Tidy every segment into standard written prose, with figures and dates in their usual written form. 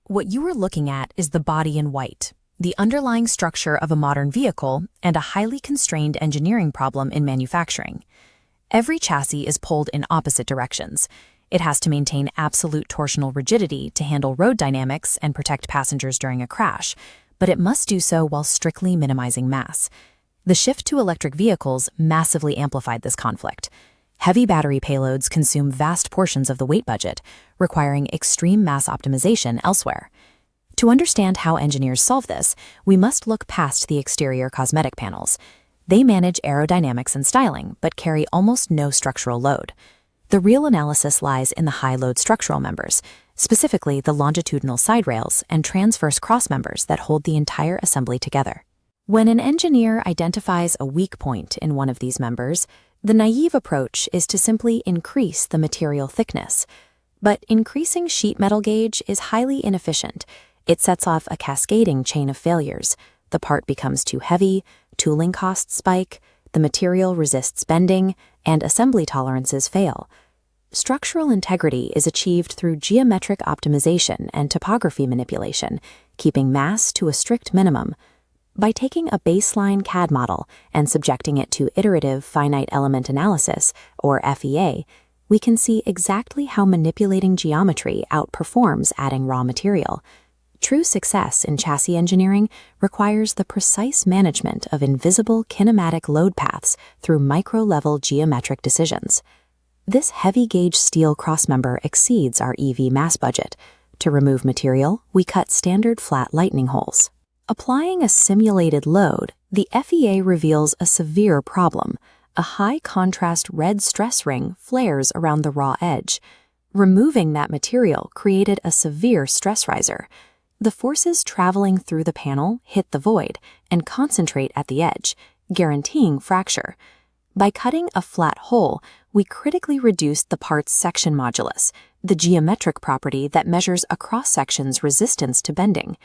What you are looking at is the body in white, the underlying structure of a modern vehicle and a highly constrained engineering problem in manufacturing. Every chassis is pulled in opposite directions. It has to maintain absolute torsional rigidity to handle road dynamics and protect passengers during a crash, but it must do so while strictly minimizing mass. The shift to electric vehicles massively amplified this conflict. Heavy battery payloads consume vast portions of the weight budget, requiring extreme mass optimization elsewhere. To understand how engineers solve this, we must look past the exterior cosmetic panels. They manage aerodynamics and styling, but carry almost no structural load. The real analysis lies in the high-load structural members, specifically the longitudinal side rails and transverse cross members that hold the entire assembly together. When an engineer identifies a weak point in one of these members, the naive approach is to simply increase the material thickness. But increasing sheet metal gauge is highly inefficient. It sets off a cascading chain of failures. The part becomes too heavy, tooling costs spike, the material resists bending, and assembly tolerances fail. Structural integrity is achieved through geometric optimization and topography manipulation, keeping mass to a strict minimum. By taking a baseline CAD model and subjecting it to iterative finite element analysis, or FEA, we can see exactly how manipulating geometry outperforms adding raw material. True success in chassis engineering requires the precise management of invisible kinematic load paths through micro-level geometric decisions. This heavy-gauge steel crossmember exceeds our EV mass budget. To remove material, we cut standard flat lightning holes. Applying a simulated load, the FEA reveals a severe problem. A high-contrast red stress ring flares around the raw edge. Removing that material created a severe stress riser. The forces traveling through the panel hit the void and concentrate at the edge, guaranteeing fracture. By cutting a flat hole, we critically reduced the part's section modulus, the geometric property that measures a cross-section's resistance to bending.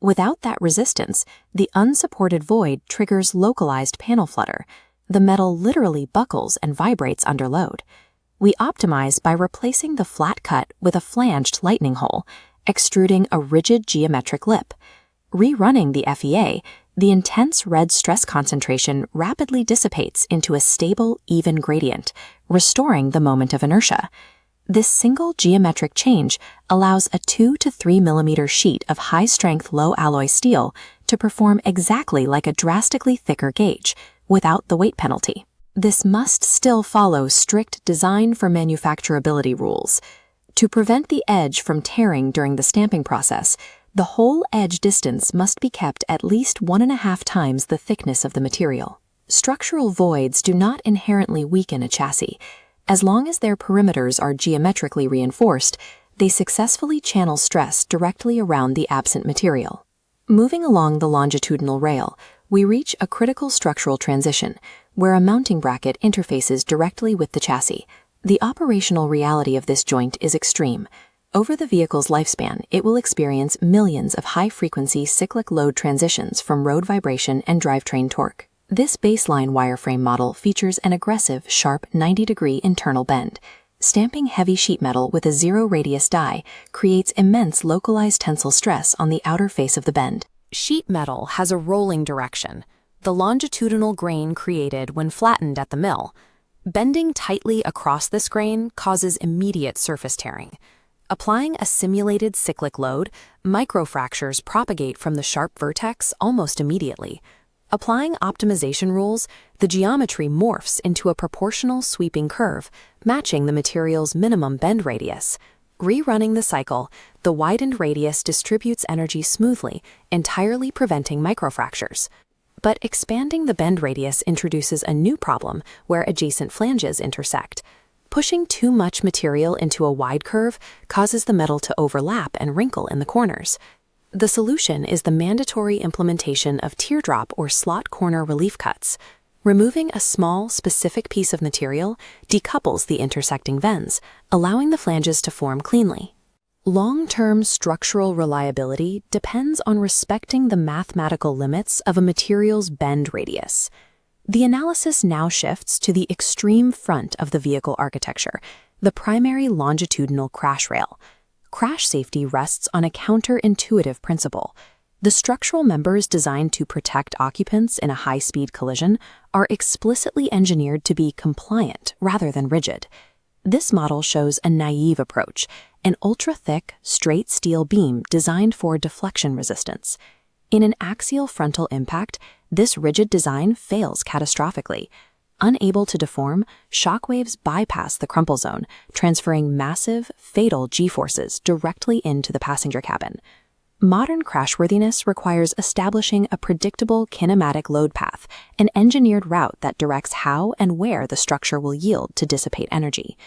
Without that resistance, the unsupported void triggers localized panel flutter. The metal literally buckles and vibrates under load. We optimize by replacing the flat cut with a flanged lightning hole, extruding a rigid geometric lip. Rerunning the FEA, the intense red stress concentration rapidly dissipates into a stable, even gradient, restoring the moment of inertia. This single geometric change allows a 2 to 3 millimeter sheet of high-strength low-alloy steel to perform exactly like a drastically thicker gauge, without the weight penalty. This must still follow strict design for manufacturability rules. To prevent the edge from tearing during the stamping process, the whole edge distance must be kept at least 1.5 times the thickness of the material. Structural voids do not inherently weaken a chassis. As long as their perimeters are geometrically reinforced, they successfully channel stress directly around the absent material. Moving along the longitudinal rail, we reach a critical structural transition, where a mounting bracket interfaces directly with the chassis. The operational reality of this joint is extreme. Over the vehicle's lifespan, it will experience millions of high-frequency cyclic load transitions from road vibration and drivetrain torque. This baseline wireframe model features an aggressive, sharp 90-degree internal bend. Stamping heavy sheet metal with a zero-radius die creates immense localized tensile stress on the outer face of the bend. Sheet metal has a rolling direction, the longitudinal grain created when flattened at the mill. Bending tightly across this grain causes immediate surface tearing. Applying a simulated cyclic load, microfractures propagate from the sharp vertex almost immediately. Applying optimization rules, the geometry morphs into a proportional sweeping curve, matching the material's minimum bend radius. Rerunning the cycle, the widened radius distributes energy smoothly, entirely preventing microfractures. But expanding the bend radius introduces a new problem where adjacent flanges intersect. Pushing too much material into a wide curve causes the metal to overlap and wrinkle in the corners. The solution is the mandatory implementation of teardrop or slot corner relief cuts. Removing a small, specific piece of material decouples the intersecting vents, allowing the flanges to form cleanly. Long-term structural reliability depends on respecting the mathematical limits of a material's bend radius. The analysis now shifts to the extreme front of the vehicle architecture, the primary longitudinal crash rail. Crash safety rests on a counterintuitive principle. The structural members designed to protect occupants in a high-speed collision are explicitly engineered to be compliant rather than rigid. This model shows a naive approach, an ultra-thick, straight steel beam designed for deflection resistance. In an axial frontal impact, this rigid design fails catastrophically. Unable to deform, shockwaves bypass the crumple zone, transferring massive, fatal G-forces directly into the passenger cabin. Modern crashworthiness requires establishing a predictable kinematic load path, an engineered route that directs how and where the structure will yield to dissipate energy.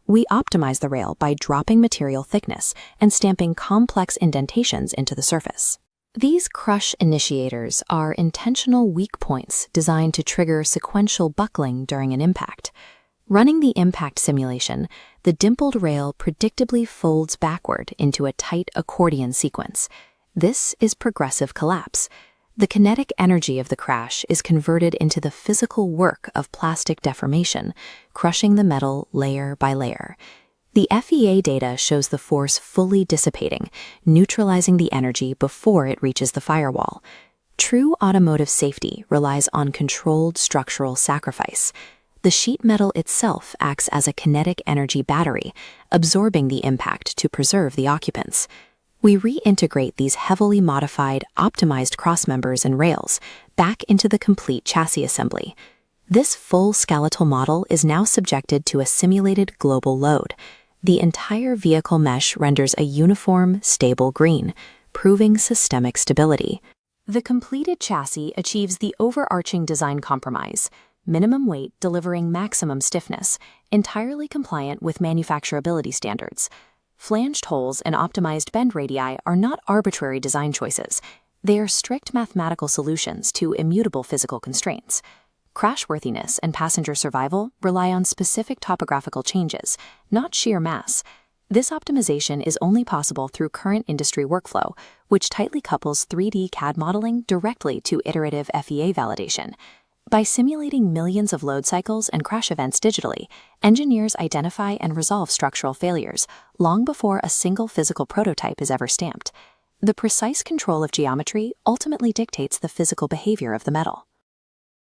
We optimize the rail by dropping material thickness and stamping complex indentations into the surface. These crush initiators are intentional weak points designed to trigger sequential buckling during an impact. Running the impact simulation, the dimpled rail predictably folds backward into a tight accordion sequence. This is progressive collapse. The kinetic energy of the crash is converted into the physical work of plastic deformation, crushing the metal layer by layer. The FEA data shows the force fully dissipating, neutralizing the energy before it reaches the firewall. True automotive safety relies on controlled structural sacrifice. The sheet metal itself acts as a kinetic energy battery, absorbing the impact to preserve the occupants. We reintegrate these heavily modified, optimized crossmembers and rails back into the complete chassis assembly. This full skeletal model is now subjected to a simulated global load. The entire vehicle mesh renders a uniform, stable green, proving systemic stability. The completed chassis achieves the overarching design compromise: minimum weight delivering maximum stiffness, entirely compliant with manufacturability standards. Flanged holes and optimized bend radii are not arbitrary design choices. They are strict mathematical solutions to immutable physical constraints. Crashworthiness and passenger survival rely on specific topographical changes, not sheer mass. This optimization is only possible through current industry workflow, which tightly couples 3D CAD modeling directly to iterative FEA validation. By simulating millions of load cycles and crash events digitally, engineers identify and resolve structural failures long before a single physical prototype is ever stamped. The precise control of geometry ultimately dictates the physical behavior of the metal.